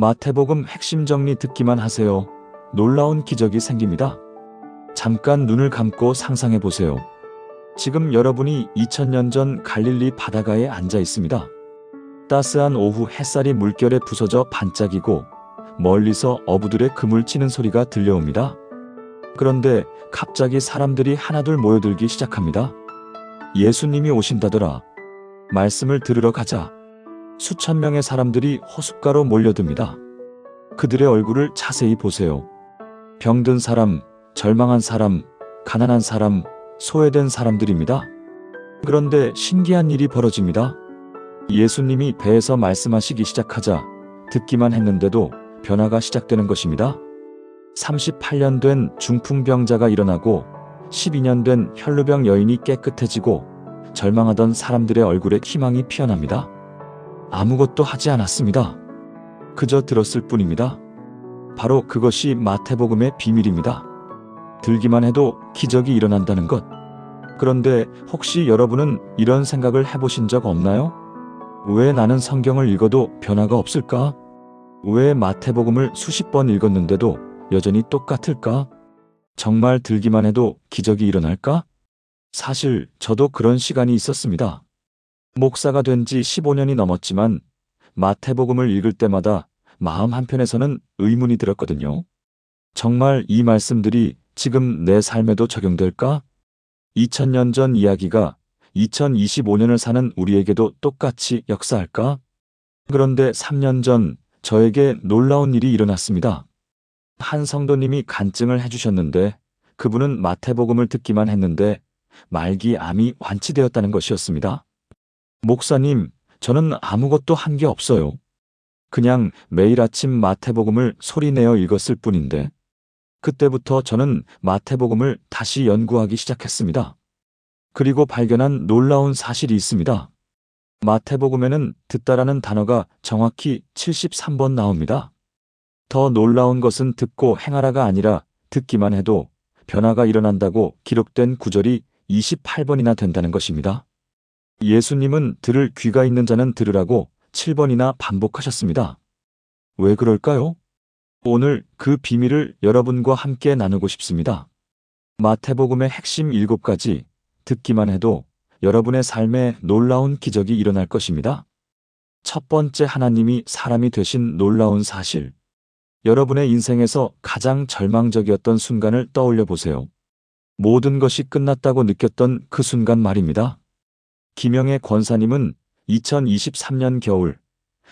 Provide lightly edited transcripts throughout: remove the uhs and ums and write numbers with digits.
마태복음 핵심 정리 듣기만 하세요. 놀라운 기적이 생깁니다. 잠깐 눈을 감고 상상해 보세요. 지금 여러분이 2000년 전 갈릴리 바다가에 앉아 있습니다. 따스한 오후 햇살이 물결에 부서져 반짝이고 멀리서 어부들의 그물 치는 소리가 들려옵니다. 그런데 갑자기 사람들이 하나둘 모여들기 시작합니다. 예수님이 오신다더라. 말씀을 들으러 가자. 수천 명의 사람들이 호숫가로 몰려듭니다. 그들의 얼굴을 자세히 보세요. 병든 사람, 절망한 사람, 가난한 사람, 소외된 사람들입니다. 그런데 신기한 일이 벌어집니다. 예수님이 배에서 말씀하시기 시작하자 듣기만 했는데도 변화가 시작되는 것입니다. 38년 된 중풍병자가 일어나고 12년 된 혈루병 여인이 깨끗해지고 절망하던 사람들의 얼굴에 희망이 피어납니다. 아무것도 하지 않았습니다. 그저 들었을 뿐입니다. 바로 그것이 마태복음의 비밀입니다. 들기만 해도 기적이 일어난다는 것. 그런데 혹시 여러분은 이런 생각을 해보신 적 없나요? 왜 나는 성경을 읽어도 변화가 없을까? 왜 마태복음을 수십 번 읽었는데도 여전히 똑같을까? 정말 들기만 해도 기적이 일어날까? 사실 저도 그런 시간이 있었습니다. 목사가 된 지 15년이 넘었지만 마태복음을 읽을 때마다 마음 한편에서는 의문이 들었거든요. 정말 이 말씀들이 지금 내 삶에도 적용될까? 2000년 전 이야기가 2025년을 사는 우리에게도 똑같이 역사할까? 그런데 3년 전 저에게 놀라운 일이 일어났습니다. 한 성도님이 간증을 해주셨는데 그분은 마태복음을 듣기만 했는데 말기 암이 완치되었다는 것이었습니다. 목사님, 저는 아무것도 한 게 없어요. 그냥 매일 아침 마태복음을 소리내어 읽었을 뿐인데 그때부터 저는 마태복음을 다시 연구하기 시작했습니다. 그리고 발견한 놀라운 사실이 있습니다. 마태복음에는 듣다라는 단어가 정확히 73번 나옵니다. 더 놀라운 것은 듣고 행하라가 아니라 듣기만 해도 변화가 일어난다고 기록된 구절이 28번이나 된다는 것입니다. 예수님은 들을 귀가 있는 자는 들으라고 7번이나 반복하셨습니다. 왜 그럴까요? 오늘 그 비밀을 여러분과 함께 나누고 싶습니다. 마태복음의 핵심 7가지, 듣기만 해도 여러분의 삶에 놀라운 기적이 일어날 것입니다. 첫 번째, 하나님이 사람이 되신 놀라운 사실. 여러분의 인생에서 가장 절망적이었던 순간을 떠올려 보세요. 모든 것이 끝났다고 느꼈던 그 순간 말입니다. 김영애 권사님은 2023년 겨울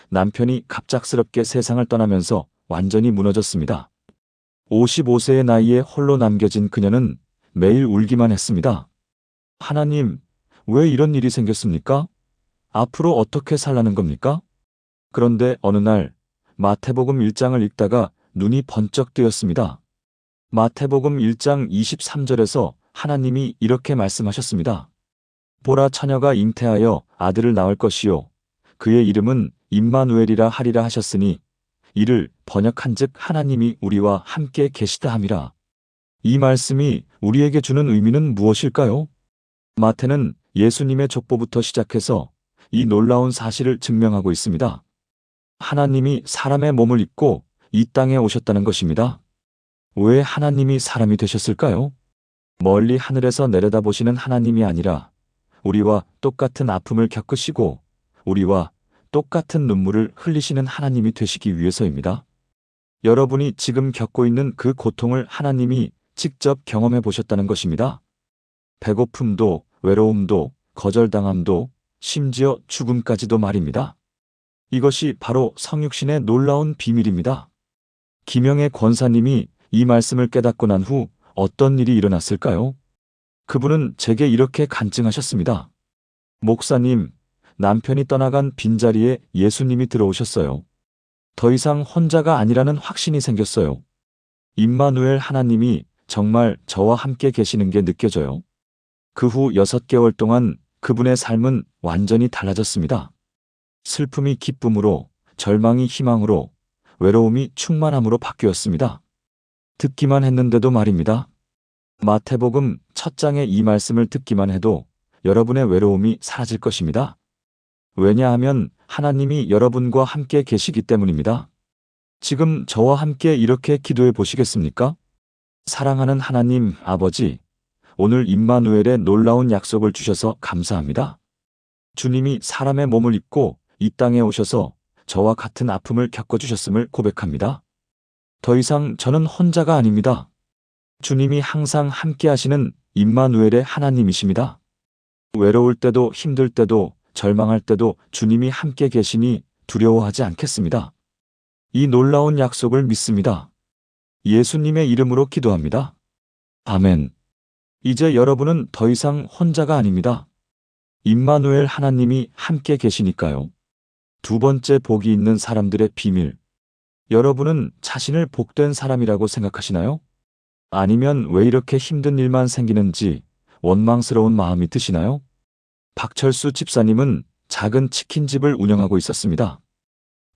남편이 갑작스럽게 세상을 떠나면서 완전히 무너졌습니다. 55세의 나이에 홀로 남겨진 그녀는 매일 울기만 했습니다. 하나님, 왜 이런 일이 생겼습니까? 앞으로 어떻게 살라는 겁니까? 그런데 어느 날 마태복음 1장을 읽다가 눈이 번쩍 뜨였습니다. 마태복음 1장 23절에서 하나님이 이렇게 말씀하셨습니다. 보라, 처녀가 잉태하여 아들을 낳을 것이요 그의 이름은 임마누엘이라 하리라 하셨으니 이를 번역한즉 하나님이 우리와 함께 계시다 함이라. 이 말씀이 우리에게 주는 의미는 무엇일까요? 마태는 예수님의 족보부터 시작해서 이 놀라운 사실을 증명하고 있습니다. 하나님이 사람의 몸을 입고 이 땅에 오셨다는 것입니다. 왜 하나님이 사람이 되셨을까요? 멀리 하늘에서 내려다보시는 하나님이 아니라 우리와 똑같은 아픔을 겪으시고 우리와 똑같은 눈물을 흘리시는 하나님이 되시기 위해서입니다. 여러분이 지금 겪고 있는 그 고통을 하나님이 직접 경험해 보셨다는 것입니다. 배고픔도, 외로움도, 거절당함도, 심지어 죽음까지도 말입니다. 이것이 바로 성육신의 놀라운 비밀입니다. 김영애 권사님이 이 말씀을 깨닫고 난 후 어떤 일이 일어났을까요? 그분은 제게 이렇게 간증하셨습니다. 목사님, 남편이 떠나간 빈자리에 예수님이 들어오셨어요. 더 이상 혼자가 아니라는 확신이 생겼어요. 임마누엘, 하나님이 정말 저와 함께 계시는 게 느껴져요. 그 후 6개월 동안 그분의 삶은 완전히 달라졌습니다. 슬픔이 기쁨으로, 절망이 희망으로, 외로움이 충만함으로 바뀌었습니다. 듣기만 했는데도 말입니다. 마태복음 첫 장의 이 말씀을 듣기만 해도 여러분의 외로움이 사라질 것입니다. 왜냐하면 하나님이 여러분과 함께 계시기 때문입니다. 지금 저와 함께 이렇게 기도해 보시겠습니까? 사랑하는 하나님 아버지, 오늘 임마누엘의 놀라운 약속을 주셔서 감사합니다. 주님이 사람의 몸을 입고 이 땅에 오셔서 저와 같은 아픔을 겪어주셨음을 고백합니다. 더 이상 저는 혼자가 아닙니다. 주님이 항상 함께 하시는 임마누엘의 하나님이십니다. 외로울 때도 힘들 때도 절망할 때도 주님이 함께 계시니 두려워하지 않겠습니다. 이 놀라운 약속을 믿습니다. 예수님의 이름으로 기도합니다. 아멘. 이제 여러분은 더 이상 혼자가 아닙니다. 임마누엘 하나님이 함께 계시니까요. 두 번째 복이 있는 사람들의 비밀. 여러분은 자신을 복된 사람이라고 생각하시나요? 아니면 왜 이렇게 힘든 일만 생기는지 원망스러운 마음이 드시나요? 박철수 집사님은 작은 치킨집을 운영하고 있었습니다.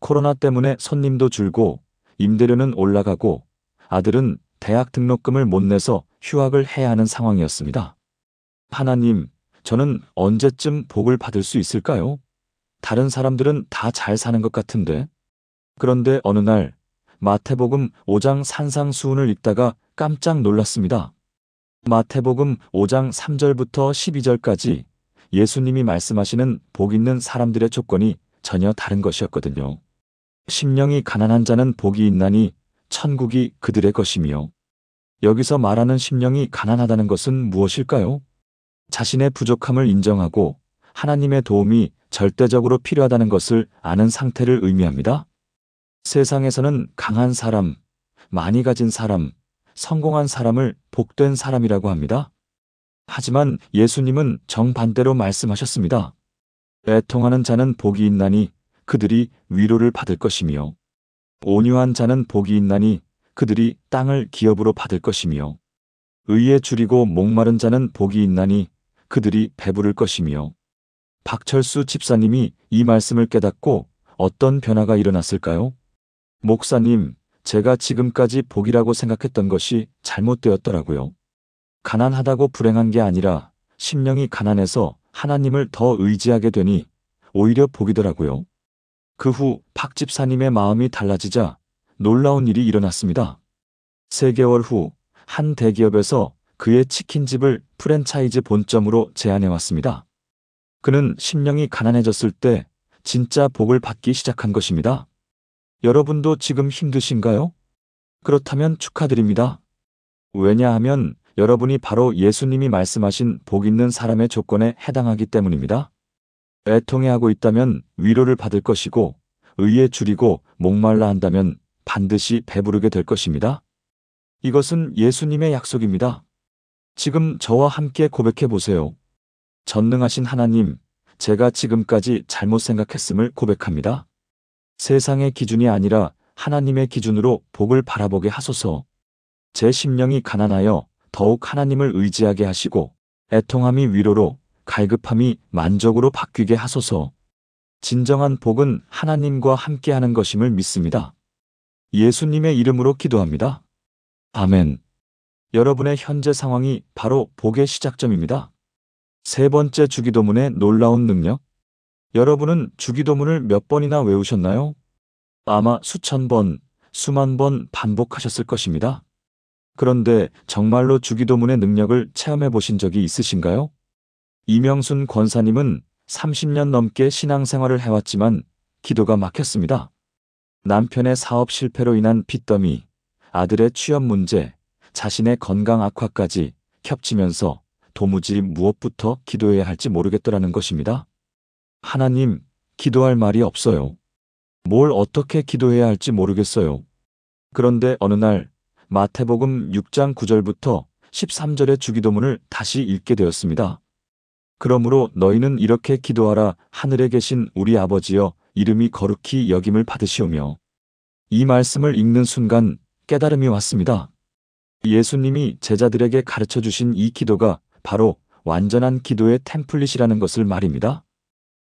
코로나 때문에 손님도 줄고 임대료는 올라가고 아들은 대학 등록금을 못 내서 휴학을 해야 하는 상황이었습니다. 하나님, 저는 언제쯤 복을 받을 수 있을까요? 다른 사람들은 다 잘 사는 것 같은데. 그런데 어느 날 마태복음 5장 산상수훈을 읽다가 깜짝 놀랐습니다. 마태복음 5장 3절부터 12절까지 예수님이 말씀하시는 복 있는 사람들의 조건이 전혀 다른 것이었거든요. 심령이 가난한 자는 복이 있나니 천국이 그들의 것이며. 여기서 말하는 심령이 가난하다는 것은 무엇일까요? 자신의 부족함을 인정하고 하나님의 도움이 절대적으로 필요하다는 것을 아는 상태를 의미합니다. 세상에서는 강한 사람, 많이 가진 사람, 성공한 사람을 복된 사람이라고 합니다. 하지만 예수님은 정반대로 말씀하셨습니다. 애통하는 자는 복이 있나니 그들이 위로를 받을 것이며, 온유한 자는 복이 있나니 그들이 땅을 기업으로 받을 것이며, 의에 줄이고 목마른 자는 복이 있나니 그들이 배부를 것이며. 박철수 집사님이 이 말씀을 깨닫고 어떤 변화가 일어났을까요? 목사님, 제가 지금까지 복이라고 생각했던 것이 잘못되었더라고요. 가난하다고 불행한 게 아니라 심령이 가난해서 하나님을 더 의지하게 되니 오히려 복이더라고요. 그 후 박 집사님의 마음이 달라지자 놀라운 일이 일어났습니다. 3개월 후 한 대기업에서 그의 치킨집을 프랜차이즈 본점으로 제안해왔습니다. 그는 심령이 가난해졌을 때 진짜 복을 받기 시작한 것입니다. 여러분도 지금 힘드신가요? 그렇다면 축하드립니다. 왜냐하면 여러분이 바로 예수님이 말씀하신 복 있는 사람의 조건에 해당하기 때문입니다. 애통해하고 있다면 위로를 받을 것이고, 의에 줄이고 목말라 한다면 반드시 배부르게 될 것입니다. 이것은 예수님의 약속입니다. 지금 저와 함께 고백해 보세요. 전능하신 하나님, 제가 지금까지 잘못 생각했음을 고백합니다. 세상의 기준이 아니라 하나님의 기준으로 복을 바라보게 하소서. 제 심령이 가난하여 더욱 하나님을 의지하게 하시고, 애통함이 위로로, 갈급함이 만족으로 바뀌게 하소서. 진정한 복은 하나님과 함께하는 것임을 믿습니다. 예수님의 이름으로 기도합니다. 아멘. 여러분의 현재 상황이 바로 복의 시작점입니다. 세 번째 주기도문의 놀라운 능력. 여러분은 주기도문을 몇 번이나 외우셨나요? 아마 수천 번, 수만 번 반복하셨을 것입니다. 그런데 정말로 주기도문의 능력을 체험해 보신 적이 있으신가요? 이명순 권사님은 30년 넘게 신앙생활을 해왔지만 기도가 막혔습니다. 남편의 사업 실패로 인한 빚더미, 아들의 취업 문제, 자신의 건강 악화까지 겹치면서 도무지 무엇부터 기도해야 할지 모르겠더라는 것입니다. 하나님, 기도할 말이 없어요. 뭘 어떻게 기도해야 할지 모르겠어요. 그런데 어느 날 마태복음 6장 9절부터 13절의 주기도문을 다시 읽게 되었습니다. 그러므로 너희는 이렇게 기도하라. 하늘에 계신 우리 아버지여, 이름이 거룩히 여김을 받으시오며. 이 말씀을 읽는 순간 깨달음이 왔습니다. 예수님이 제자들에게 가르쳐 주신 이 기도가 바로 완전한 기도의 템플릿이라는 것을 말입니다.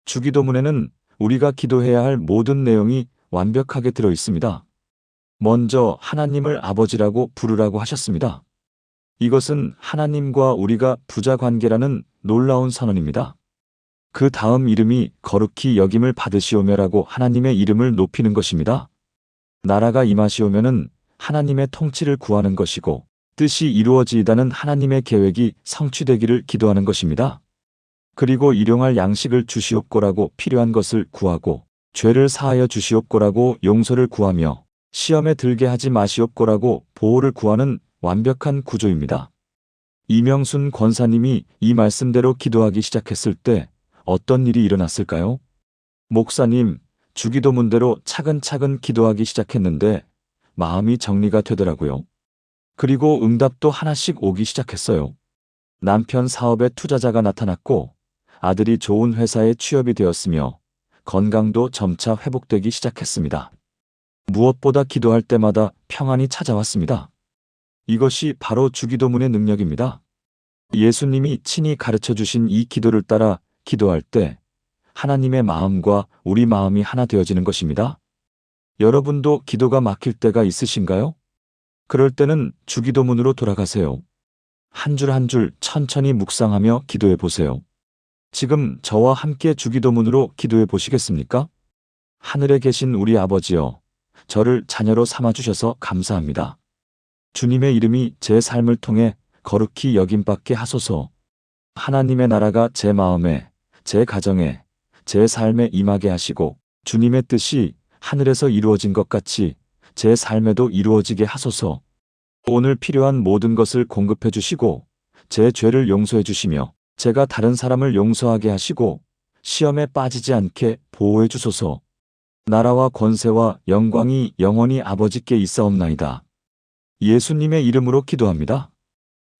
주기도문에는 우리가 기도해야 할 모든 내용이 완벽하게 들어 있습니다. 먼저 하나님을 아버지라고 부르라고 하셨습니다. 이것은 하나님과 우리가 부자 관계라는 놀라운 선언입니다. 그 다음 이름이 거룩히 여김을 받으시오며라고 하나님의 이름을 높이는 것입니다. 나라가 임하시오면은 하나님의 통치를 구하는 것이고 뜻이 이루어지이다는 하나님의 계획이 성취되기를 기도하는 것입니다. 그리고 일용할 양식을 주시옵고라고 필요한 것을 구하고 죄를 사하여 주시옵고라고 용서를 구하며 시험에 들게 하지 마시옵고라고 보호를 구하는 완벽한 구조입니다. 이명순 권사님이 이 말씀대로 기도하기 시작했을 때 어떤 일이 일어났을까요? 목사님, 주기도문대로 차근차근 기도하기 시작했는데 마음이 정리가 되더라고요. 그리고 응답도 하나씩 오기 시작했어요. 남편 사업에 투자자가 나타났고 아들이 좋은 회사에 취업이 되었으며 건강도 점차 회복되기 시작했습니다. 무엇보다 기도할 때마다 평안이 찾아왔습니다. 이것이 바로 주기도문의 능력입니다. 예수님이 친히 가르쳐 주신 이 기도를 따라 기도할 때 하나님의 마음과 우리 마음이 하나 되어지는 것입니다. 여러분도 기도가 막힐 때가 있으신가요? 그럴 때는 주기도문으로 돌아가세요. 한 줄 한 줄 천천히 묵상하며 기도해 보세요. 지금 저와 함께 주기도문으로 기도해 보시겠습니까? 하늘에 계신 우리 아버지여, 저를 자녀로 삼아주셔서 감사합니다. 주님의 이름이 제 삶을 통해 거룩히 여김받게 하소서. 하나님의 나라가 제 마음에, 제 가정에, 제 삶에 임하게 하시고 주님의 뜻이 하늘에서 이루어진 것 같이 제 삶에도 이루어지게 하소서. 오늘 필요한 모든 것을 공급해 주시고 제 죄를 용서해 주시며 제가 다른 사람을 용서하게 하시고 시험에 빠지지 않게 보호해 주소서. 나라와 권세와 영광이 영원히 아버지께 있사옵나이다. 예수님의 이름으로 기도합니다.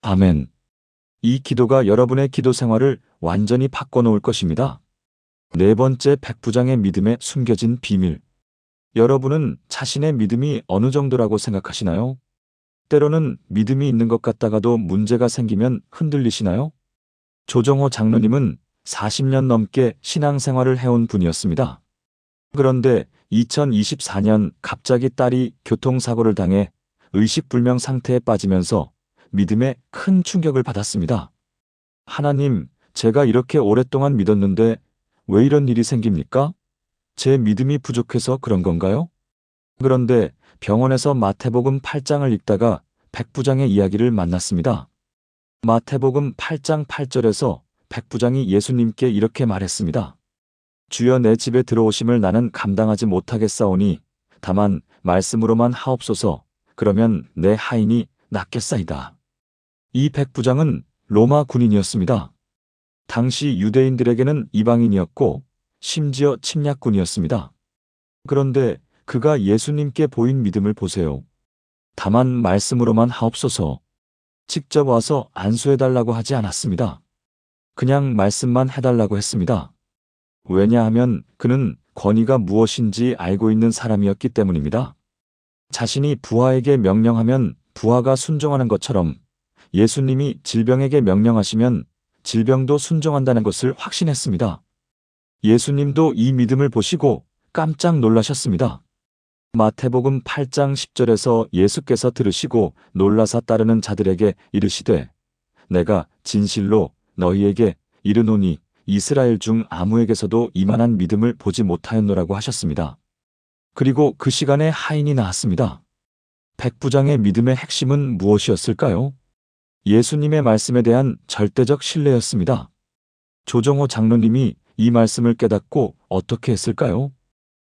아멘. 이 기도가 여러분의 기도 생활을 완전히 바꿔놓을 것입니다. 네 번째, 백부장의 믿음에 숨겨진 비밀. 여러분은 자신의 믿음이 어느 정도라고 생각하시나요? 때로는 믿음이 있는 것 같다가도 문제가 생기면 흔들리시나요? 조정호 장로님은 40년 넘게 신앙생활을 해온 분이었습니다. 그런데 2024년 갑자기 딸이 교통사고를 당해 의식불명 상태에 빠지면서 믿음에 큰 충격을 받았습니다. 하나님, 제가 이렇게 오랫동안 믿었는데 왜 이런 일이 생깁니까? 제 믿음이 부족해서 그런 건가요? 그런데 병원에서 마태복음 8장을 읽다가 백부장의 이야기를 만났습니다. 마태복음 8장 8절에서 백부장이 예수님께 이렇게 말했습니다. 주여, 내 집에 들어오심을 나는 감당하지 못하겠사오니 다만 말씀으로만 하옵소서. 그러면 내 하인이 낫겠사이다. 이 백부장은 로마 군인이었습니다. 당시 유대인들에게는 이방인이었고 심지어 침략군이었습니다. 그런데 그가 예수님께 보인 믿음을 보세요. 다만 말씀으로만 하옵소서. 직접 와서 안수해달라고 하지 않았습니다. 그냥 말씀만 해달라고 했습니다. 왜냐하면 그는 권위가 무엇인지 알고 있는 사람이었기 때문입니다. 자신이 부하에게 명령하면 부하가 순종하는 것처럼 예수님이 질병에게 명령하시면 질병도 순종한다는 것을 확신했습니다. 예수님도 이 믿음을 보시고 깜짝 놀라셨습니다. 마태복음 8장 10절에서 예수께서 들으시고 놀라사 따르는 자들에게 이르시되 내가 진실로 너희에게 이르노니 이스라엘 중 아무에게서도 이만한 믿음을 보지 못하였노라고 하셨습니다. 그리고 그 시간에 하인이 나왔습니다. 백부장의 믿음의 핵심은 무엇이었을까요? 예수님의 말씀에 대한 절대적 신뢰였습니다. 조정호 장로님이 이 말씀을 깨닫고 어떻게 했을까요?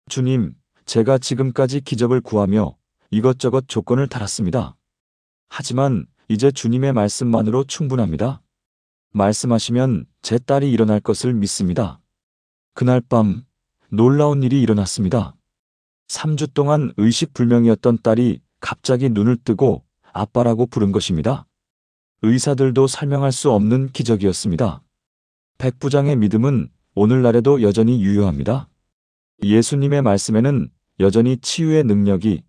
주님, 제가 지금까지 기적을 구하며 이것저것 조건을 달았습니다. 하지만 이제 주님의 말씀만으로 충분합니다. 말씀하시면 제 딸이 일어날 것을 믿습니다. 그날 밤 놀라운 일이 일어났습니다. 3주 동안 의식불명이었던 딸이 갑자기 눈을 뜨고 아빠라고 부른 것입니다. 의사들도 설명할 수 없는 기적이었습니다. 백부장의 믿음은 오늘날에도 여전히 유효합니다. 예수님의 말씀에는 여전히 치유의 능력이,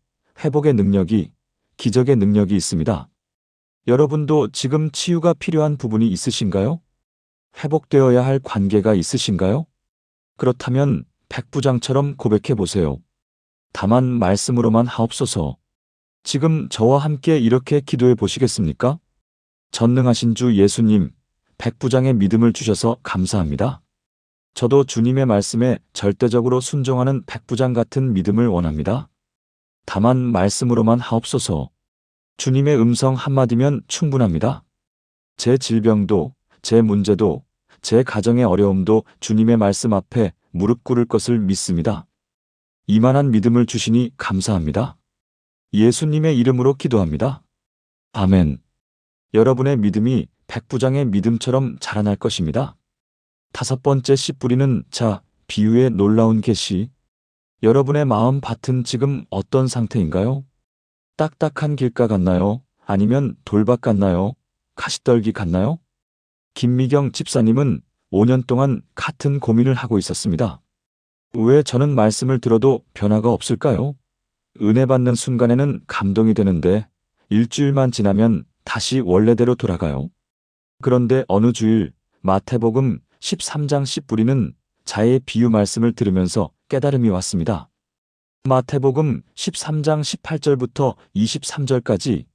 회복의 능력이, 기적의 능력이 있습니다. 여러분도 지금 치유가 필요한 부분이 있으신가요? 회복되어야 할 관계가 있으신가요? 그렇다면 백부장처럼 고백해 보세요. 다만 말씀으로만 하옵소서. 지금 저와 함께 이렇게 기도해 보시겠습니까? 전능하신 주 예수님, 백부장의 믿음을 주셔서 감사합니다. 저도 주님의 말씀에 절대적으로 순종하는 백부장 같은 믿음을 원합니다. 다만 말씀으로만 하옵소서. 주님의 음성 한마디면 충분합니다. 제 질병도, 제 문제도, 제 가정의 어려움도 주님의 말씀 앞에 무릎 꿇을 것을 믿습니다. 이만한 믿음을 주시니 감사합니다. 예수님의 이름으로 기도합니다. 아멘. 여러분의 믿음이 백부장의 믿음처럼 자라날 것입니다. 5번째 씨 뿌리는 자, 비유의 놀라운 계시. 여러분의 마음 밭은 지금 어떤 상태인가요? 딱딱한 길가 같나요? 아니면 돌밭 같나요? 가시떨기 같나요? 김미경 집사님은 5년 동안 같은 고민을 하고 있었습니다. 왜 저는 말씀을 들어도 변화가 없을까요? 은혜 받는 순간에는 감동이 되는데 일주일만 지나면 다시 원래대로 돌아가요. 그런데 어느 주일 마태복음 13장 씨 뿌리는 자의 비유 말씀을 들으면서 깨달음이 왔습니다. 마태복음 13장 18절부터 23절까지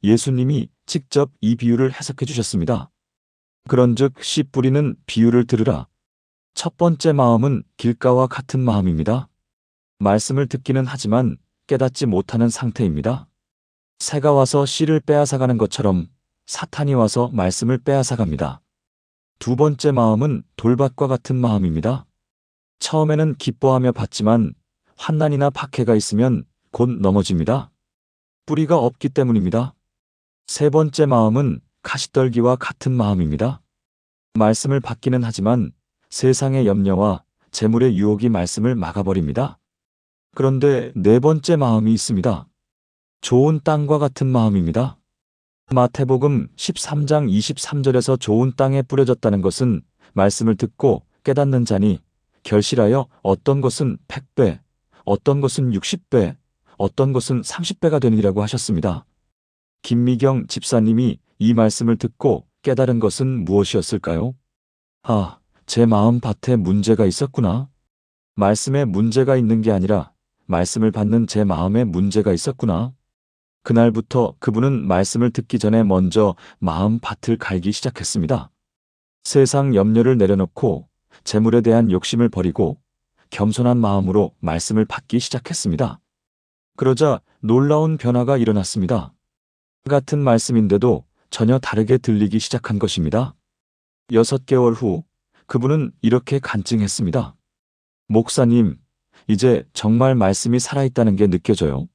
예수님이 직접 이 비유를 해석해 주셨습니다. 그런즉 씨 뿌리는 비유를 들으라. 첫 번째 마음은 길가와 같은 마음입니다. 말씀을 듣기는 하지만 깨닫지 못하는 상태입니다. 새가 와서 씨를 빼앗아가는 것처럼 사탄이 와서 말씀을 빼앗아갑니다. 두 번째 마음은 돌밭과 같은 마음입니다. 처음에는 기뻐하며 받지만 환난이나 박해가 있으면 곧 넘어집니다. 뿌리가 없기 때문입니다. 세 번째 마음은 가시떨기와 같은 마음입니다. 말씀을 받기는 하지만 세상의 염려와 재물의 유혹이 말씀을 막아버립니다. 그런데 네 번째 마음이 있습니다. 좋은 땅과 같은 마음입니다. 마태복음 13장 23절에서 좋은 땅에 뿌려졌다는 것은 말씀을 듣고 깨닫는 자니 결실하여 어떤 것은 100배, 어떤 것은 60배, 어떤 것은 30배가 되느니라고 하셨습니다. 김미경 집사님이 이 말씀을 듣고 깨달은 것은 무엇이었을까요? 아, 제 마음 밭에 문제가 있었구나. 말씀에 문제가 있는 게 아니라 말씀을 받는 제 마음에 문제가 있었구나. 그날부터 그분은 말씀을 듣기 전에 먼저 마음 밭을 갈기 시작했습니다. 세상 염려를 내려놓고 재물에 대한 욕심을 버리고 겸손한 마음으로 말씀을 받기 시작했습니다. 그러자 놀라운 변화가 일어났습니다. 같은 말씀인데도 전혀 다르게 들리기 시작한 것입니다. 6개월 후 그분은 이렇게 간증했습니다. 목사님, 이제 정말 말씀이 살아있다는 게 느껴져요.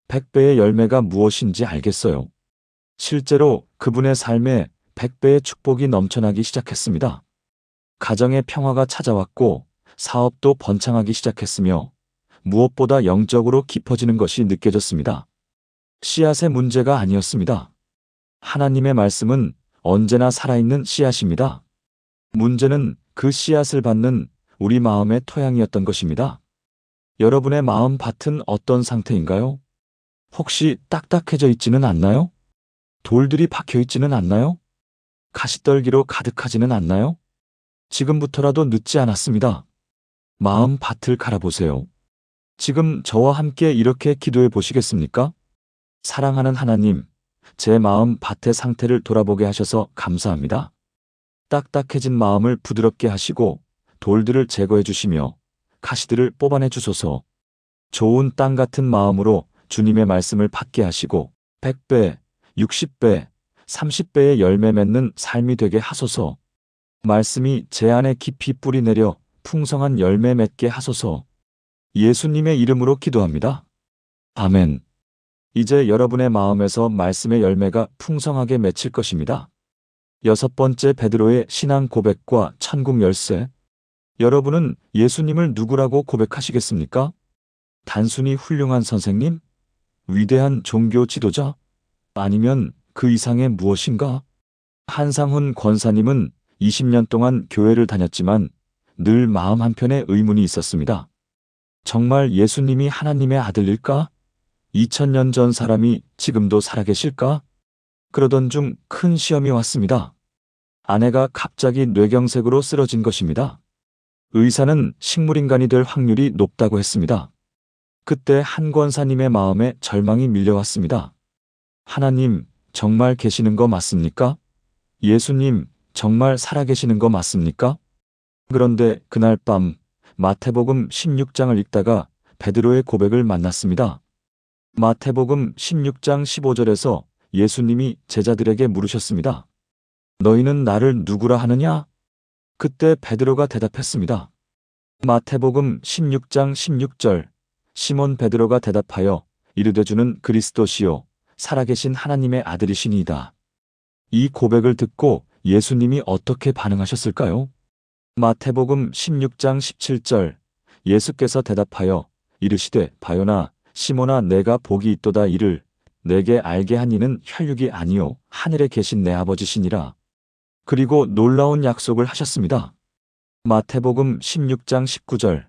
100배의 열매가 무엇인지 알겠어요. 실제로 그분의 삶에 100배의 축복이 넘쳐나기 시작했습니다. 가정의 평화가 찾아왔고 사업도 번창하기 시작했으며 무엇보다 영적으로 깊어지는 것이 느껴졌습니다. 씨앗의 문제가 아니었습니다. 하나님의 말씀은 언제나 살아있는 씨앗입니다. 문제는 그 씨앗을 받는 우리 마음의 토양이었던 것입니다. 여러분의 마음 밭은 어떤 상태인가요? 혹시 딱딱해져 있지는 않나요? 돌들이 박혀 있지는 않나요? 가시떨기로 가득하지는 않나요? 지금부터라도 늦지 않았습니다. 마음 밭을 갈아보세요. 지금 저와 함께 이렇게 기도해 보시겠습니까? 사랑하는 하나님, 제 마음 밭의 상태를 돌아보게 하셔서 감사합니다. 딱딱해진 마음을 부드럽게 하시고 돌들을 제거해 주시며 가시들을 뽑아내 주소서. 좋은 땅 같은 마음으로 주님의 말씀을 받게 하시고 100배, 60배, 30배의 열매 맺는 삶이 되게 하소서. 말씀이 제 안에 깊이 뿌리 내려 풍성한 열매 맺게 하소서. 예수님의 이름으로 기도합니다. 아멘. 이제 여러분의 마음에서 말씀의 열매가 풍성하게 맺힐 것입니다. 6번째 베드로의 신앙 고백과 천국 열쇠. 여러분은 예수님을 누구라고 고백하시겠습니까? 단순히 훌륭한 선생님? 위대한 종교 지도자? 아니면 그 이상의 무엇인가? 한상훈 권사님은 20년 동안 교회를 다녔지만 늘 마음 한편에 의문이 있었습니다. 정말 예수님이 하나님의 아들일까? 2000년 전 사람이 지금도 살아계실까? 그러던 중 큰 시험이 왔습니다. 아내가 갑자기 뇌경색으로 쓰러진 것입니다. 의사는 식물인간이 될 확률이 높다고 했습니다. 그때 한 권사님의 마음에 절망이 밀려왔습니다. 하나님, 정말 계시는 거 맞습니까? 예수님, 정말 살아계시는 거 맞습니까? 그런데 그날 밤 마태복음 16장을 읽다가 베드로의 고백을 만났습니다. 마태복음 16장 15절에서 예수님이 제자들에게 물으셨습니다. 너희는 나를 누구라 하느냐? 그때 베드로가 대답했습니다. 마태복음 16장 16절 시몬 베드로가 대답하여 이르되 주는 그리스도시요 살아계신 하나님의 아들이시니이다. 이 고백을 듣고 예수님이 어떻게 반응하셨을까요? 마태복음 16장 17절 예수께서 대답하여 이르시되 바요나 시몬아 내가 복이 있도다 이를 내게 알게 한 이는 혈육이 아니요 하늘에 계신 내 아버지시니라. 그리고 놀라운 약속을 하셨습니다. 마태복음 16장 19절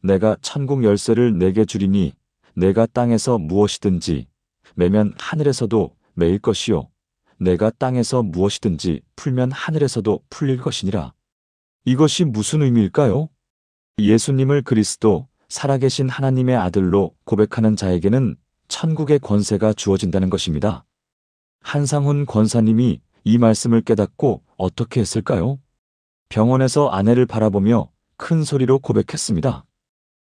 내가 천국 열쇠를 내게 주리니 내가 땅에서 무엇이든지 매면 하늘에서도 매일 것이요 내가 땅에서 무엇이든지 풀면 하늘에서도 풀릴 것이니라. 이것이 무슨 의미일까요? 예수님을 그리스도 살아계신 하나님의 아들로 고백하는 자에게는 천국의 권세가 주어진다는 것입니다. 한상훈 권사님이 이 말씀을 깨닫고 어떻게 했을까요? 병원에서 아내를 바라보며 큰 소리로 고백했습니다.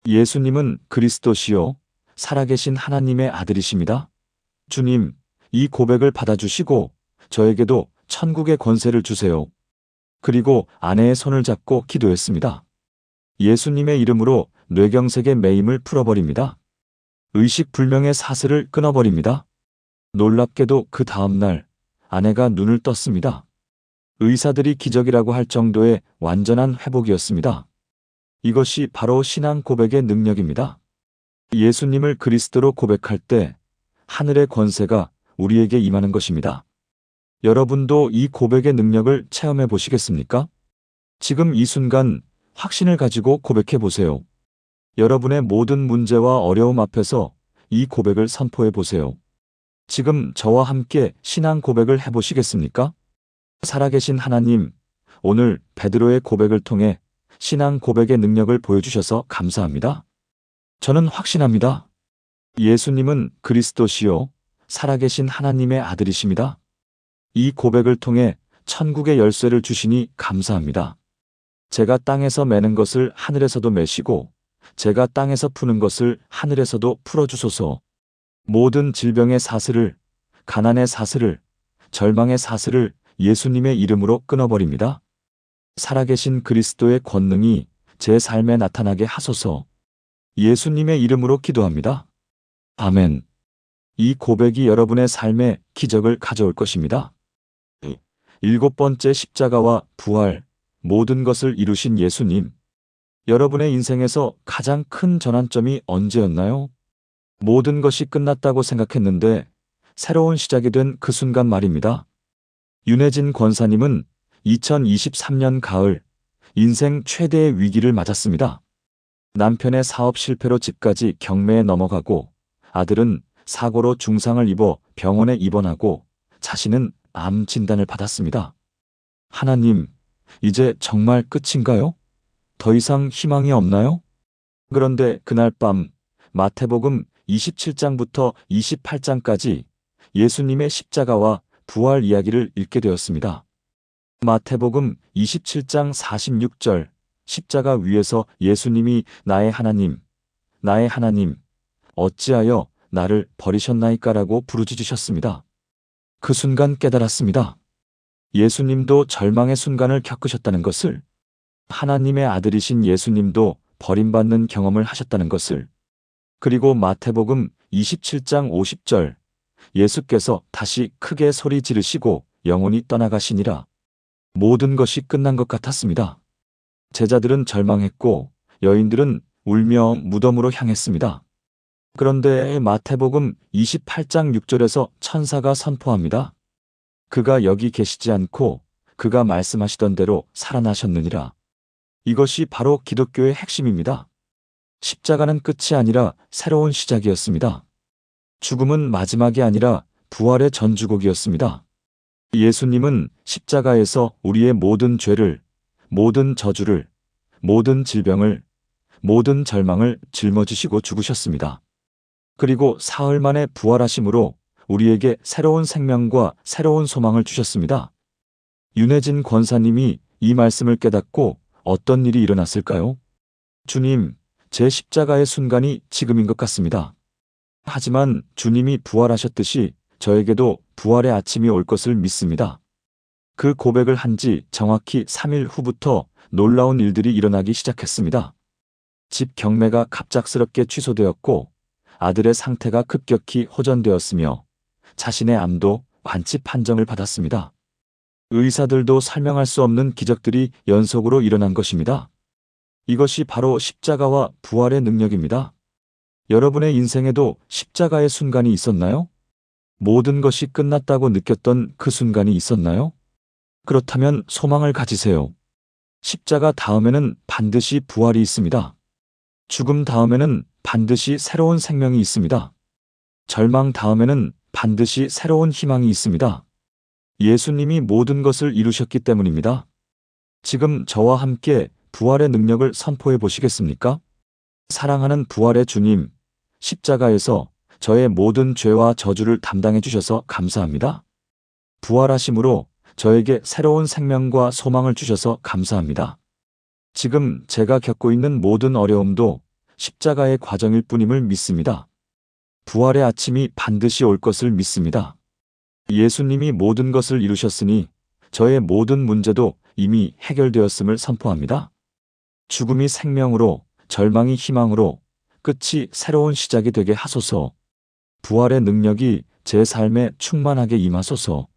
예수님은 그리스도시요 살아계신 하나님의 아들이십니다. 주님, 이 고백을 받아주시고 저에게도 천국의 권세를 주세요. 그리고 아내의 손을 잡고 기도했습니다. 예수님의 이름으로 뇌경색의 매임을 풀어버립니다. 의식불명의 사슬을 끊어버립니다. 놀랍게도 그 다음날 아내가 눈을 떴습니다. 의사들이 기적이라고 할 정도의 완전한 회복이었습니다. 이것이 바로 신앙 고백의 능력입니다. 예수님을 그리스도로 고백할 때 하늘의 권세가 우리에게 임하는 것입니다. 여러분도 이 고백의 능력을 체험해 보시겠습니까? 지금 이 순간 확신을 가지고 고백해 보세요. 여러분의 모든 문제와 어려움 앞에서 이 고백을 선포해 보세요. 지금 저와 함께 신앙 고백을 해보시겠습니까? 살아계신 하나님, 오늘 베드로의 고백을 통해 신앙 고백의 능력을 보여주셔서 감사합니다. 저는 확신합니다. 예수님은 그리스도시요 살아계신 하나님의 아들이십니다. 이 고백을 통해 천국의 열쇠를 주시니 감사합니다. 제가 땅에서 매는 것을 하늘에서도 매시고 제가 땅에서 푸는 것을 하늘에서도 풀어주소서. 모든 질병의 사슬을, 가난의 사슬을, 절망의 사슬을 예수님의 이름으로 끊어버립니다. 살아계신 그리스도의 권능이 제 삶에 나타나게 하소서. 예수님의 이름으로 기도합니다. 아멘. 이 고백이 여러분의 삶에 기적을 가져올 것입니다. 7번째 십자가와 부활, 모든 것을 이루신 예수님. 여러분의 인생에서 가장 큰 전환점이 언제였나요? 모든 것이 끝났다고 생각했는데 새로운 시작이 된 그 순간 말입니다. 윤혜진 권사님은 2023년 가을 인생 최대의 위기를 맞았습니다. 남편의 사업 실패로 집까지 경매에 넘어가고 아들은 사고로 중상을 입어 병원에 입원하고 자신은 암 진단을 받았습니다. 하나님, 이제 정말 끝인가요? 더 이상 희망이 없나요? 그런데 그날 밤 마태복음 27장부터 28장까지 예수님의 십자가와 부활 이야기를 읽게 되었습니다. 마태복음 27장 46절 십자가 위에서 예수님이 나의 하나님, 나의 하나님, 어찌하여 나를 버리셨나이까라고 부르짖으셨습니다. 그 순간 깨달았습니다. 예수님도 절망의 순간을 겪으셨다는 것을, 하나님의 아들이신 예수님도 버림받는 경험을 하셨다는 것을, 그리고 마태복음 27장 50절 예수께서 다시 크게 소리 지르시고 영혼이 떠나가시니라. 모든 것이 끝난 것 같았습니다. 제자들은 절망했고 여인들은 울며 무덤으로 향했습니다. 그런데 마태복음 28장 6절에서 천사가 선포합니다. 그가 여기 계시지 않고 그가 말씀하시던 대로 살아나셨느니라. 이것이 바로 기독교의 핵심입니다. 십자가는 끝이 아니라 새로운 시작이었습니다. 죽음은 마지막이 아니라 부활의 전주곡이었습니다. 예수님은 십자가에서 우리의 모든 죄를, 모든 저주를, 모든 질병을, 모든 절망을 짊어지시고 죽으셨습니다. 그리고 사흘 만에 부활하심으로 우리에게 새로운 생명과 새로운 소망을 주셨습니다. 윤혜진 권사님이 이 말씀을 깨닫고 어떤 일이 일어났을까요? 주님, 제 십자가의 순간이 지금인 것 같습니다. 하지만 주님이 부활하셨듯이 저에게도 부활의 아침이 올 것을 믿습니다. 그 고백을 한 지 정확히 3일 후부터 놀라운 일들이 일어나기 시작했습니다. 집 경매가 갑작스럽게 취소되었고 아들의 상태가 급격히 호전되었으며 자신의 암도 완치 판정을 받았습니다. 의사들도 설명할 수 없는 기적들이 연속으로 일어난 것입니다. 이것이 바로 십자가와 부활의 능력입니다. 여러분의 인생에도 십자가의 순간이 있었나요? 모든 것이 끝났다고 느꼈던 그 순간이 있었나요? 그렇다면 소망을 가지세요. 십자가 다음에는 반드시 부활이 있습니다. 죽음 다음에는 반드시 새로운 생명이 있습니다. 절망 다음에는 반드시 새로운 희망이 있습니다. 예수님이 모든 것을 이루셨기 때문입니다. 지금 저와 함께 부활의 능력을 선포해 보시겠습니까? 사랑하는 부활의 주님, 십자가에서 저의 모든 죄와 저주를 담당해 주셔서 감사합니다. 부활하심으로 저에게 새로운 생명과 소망을 주셔서 감사합니다. 지금 제가 겪고 있는 모든 어려움도 십자가의 과정일 뿐임을 믿습니다. 부활의 아침이 반드시 올 것을 믿습니다. 예수님이 모든 것을 이루셨으니 저의 모든 문제도 이미 해결되었음을 선포합니다. 죽음이 생명으로, 절망이 희망으로, 끝이 새로운 시작이 되게 하소서. 부활의 능력이 제 삶에 충만하게 임하소서.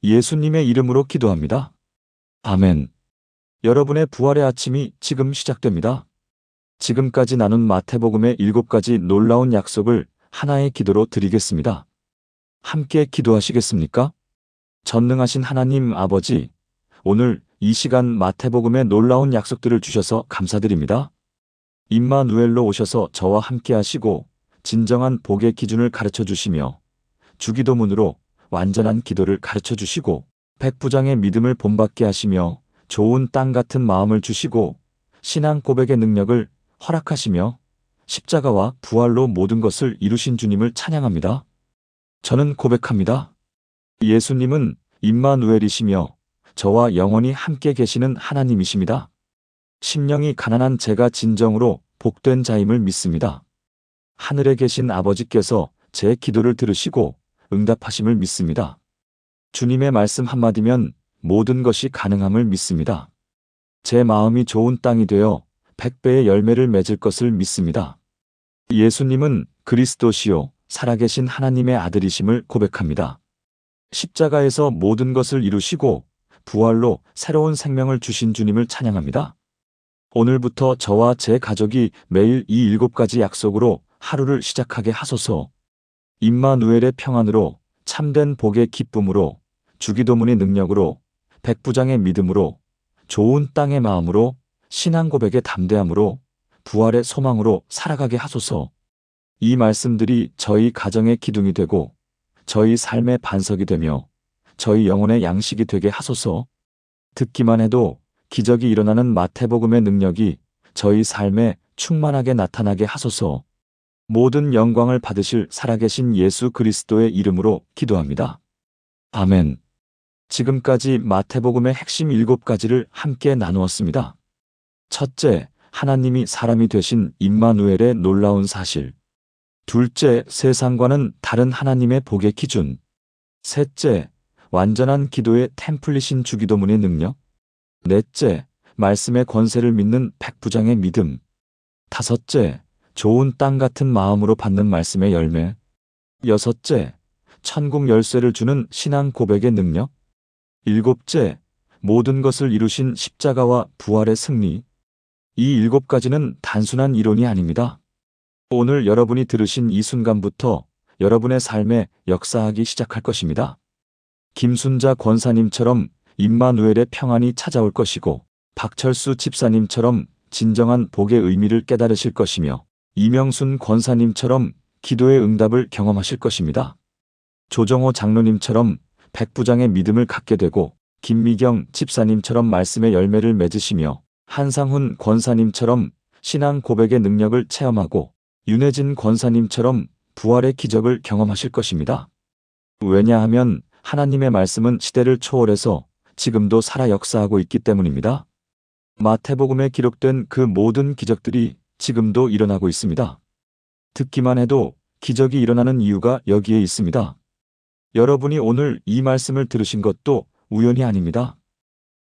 예수님의 이름으로 기도합니다. 아멘. 여러분의 부활의 아침이 지금 시작됩니다. 지금까지 나눈 마태복음의 7가지 놀라운 약속을 하나의 기도로 드리겠습니다. 함께 기도하시겠습니까? 전능하신 하나님 아버지, 오늘 이 시간 마태복음의 놀라운 약속들을 주셔서 감사드립니다. 임마누엘로 오셔서 저와 함께 하시고 진정한 복의 기준을 가르쳐 주시며 주기도문으로 완전한 기도를 가르쳐 주시고 백부장의 믿음을 본받게 하시며 좋은 땅 같은 마음을 주시고 신앙 고백의 능력을 허락하시며 십자가와 부활로 모든 것을 이루신 주님을 찬양합니다. 저는 고백합니다. 예수님은 임마누엘이시며 저와 영원히 함께 계시는 하나님이십니다. 심령이 가난한 제가 진정으로 복된 자임을 믿습니다. 하늘에 계신 아버지께서 제 기도를 들으시고 응답하심을 믿습니다. 주님의 말씀 한마디면 모든 것이 가능함을 믿습니다. 제 마음이 좋은 땅이 되어 100배의 열매를 맺을 것을 믿습니다. 예수님은 그리스도시요 살아계신 하나님의 아들이심을 고백합니다. 십자가에서 모든 것을 이루시고 부활로 새로운 생명을 주신 주님을 찬양합니다. 오늘부터 저와 제 가족이 매일 이 7가지 약속으로 하루를 시작하게 하소서. 임마누엘의 평안으로, 참된 복의 기쁨으로, 주기도문의 능력으로, 백부장의 믿음으로, 좋은 땅의 마음으로, 신앙 고백의 담대함으로, 부활의 소망으로 살아가게 하소서. 이 말씀들이 저희 가정의 기둥이 되고 저희 삶의 반석이 되며 저희 영혼의 양식이 되게 하소서. 듣기만 해도 기적이 일어나는 마태복음의 능력이 저희 삶에 충만하게 나타나게 하소서. 모든 영광을 받으실 살아계신 예수 그리스도의 이름으로 기도합니다. 아멘. 지금까지 마태복음의 핵심 7가지를 함께 나누었습니다. 첫째, 하나님이 사람이 되신 임마누엘의 놀라운 사실. 둘째, 세상과는 다른 하나님의 복의 기준. 셋째, 완전한 기도의 템플릿인 주기도문의 능력. 넷째, 말씀의 권세를 믿는 백부장의 믿음. 다섯째, 좋은 땅 같은 마음으로 받는 말씀의 열매. 여섯째, 천국 열쇠를 주는 신앙 고백의 능력. 일곱째, 모든 것을 이루신 십자가와 부활의 승리. 이 7가지는 단순한 이론이 아닙니다. 오늘 여러분이 들으신 이 순간부터 여러분의 삶에 역사하기 시작할 것입니다. 김순자 권사님처럼 임마누엘의 평안이 찾아올 것이고 박철수 집사님처럼 진정한 복의 의미를 깨달으실 것이며 이명순 권사님처럼 기도의 응답을 경험하실 것입니다. 조정호 장로님처럼 백부장의 믿음을 갖게 되고 김미경 집사님처럼 말씀의 열매를 맺으시며 한상훈 권사님처럼 신앙 고백의 능력을 체험하고 윤혜진 권사님처럼 부활의 기적을 경험하실 것입니다. 왜냐하면 하나님의 말씀은 시대를 초월해서 지금도 살아 역사하고 있기 때문입니다. 마태복음에 기록된 그 모든 기적들이 지금도 일어나고 있습니다. 듣기만 해도 기적이 일어나는 이유가 여기에 있습니다. 여러분이 오늘 이 말씀을 들으신 것도 우연이 아닙니다.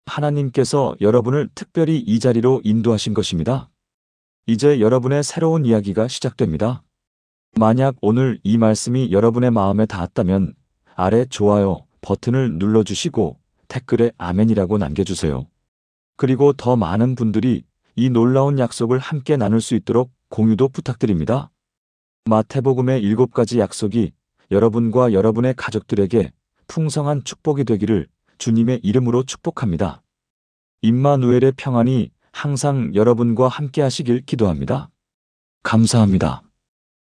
하나님께서 여러분을 특별히 이 자리로 인도하신 것입니다. 이제 여러분의 새로운 이야기가 시작됩니다. 만약 오늘 이 말씀이 여러분의 마음에 닿았다면 아래 좋아요 버튼을 눌러주시고 댓글에 아멘이라고 남겨주세요. 그리고 더 많은 분들이 이 놀라운 약속을 함께 나눌 수 있도록 공유도 부탁드립니다. 마태복음의 7가지 약속이 여러분과 여러분의 가족들에게 풍성한 축복이 되기를 주님의 이름으로 축복합니다. 임마누엘의 평안이 항상 여러분과 함께 하시길 기도합니다. 감사합니다.